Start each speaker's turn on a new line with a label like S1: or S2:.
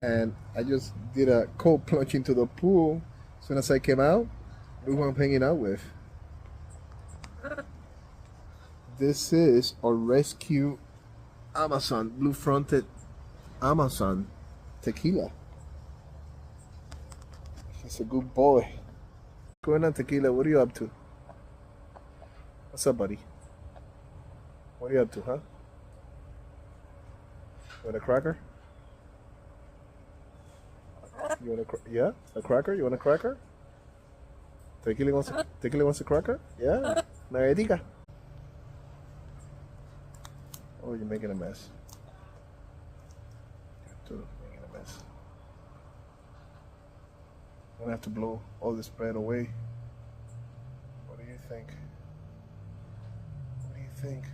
S1: And I just did a cold plunge into the pool. As soon as I came out, who I'm hanging out with. This is our rescue Amazon, blue fronted Amazon tequila. He's a good boy. What's going on, tequila? What are you up to? What's up, buddy? What are you up to, huh? You want a cracker? You want yeah? A cracker? You want a cracker? Tequila wants a cracker? Yeah? Una galletica. Oh, you're making a mess. You're making a mess. I'm gonna have to blow all this bread away. What do you think? What do you think?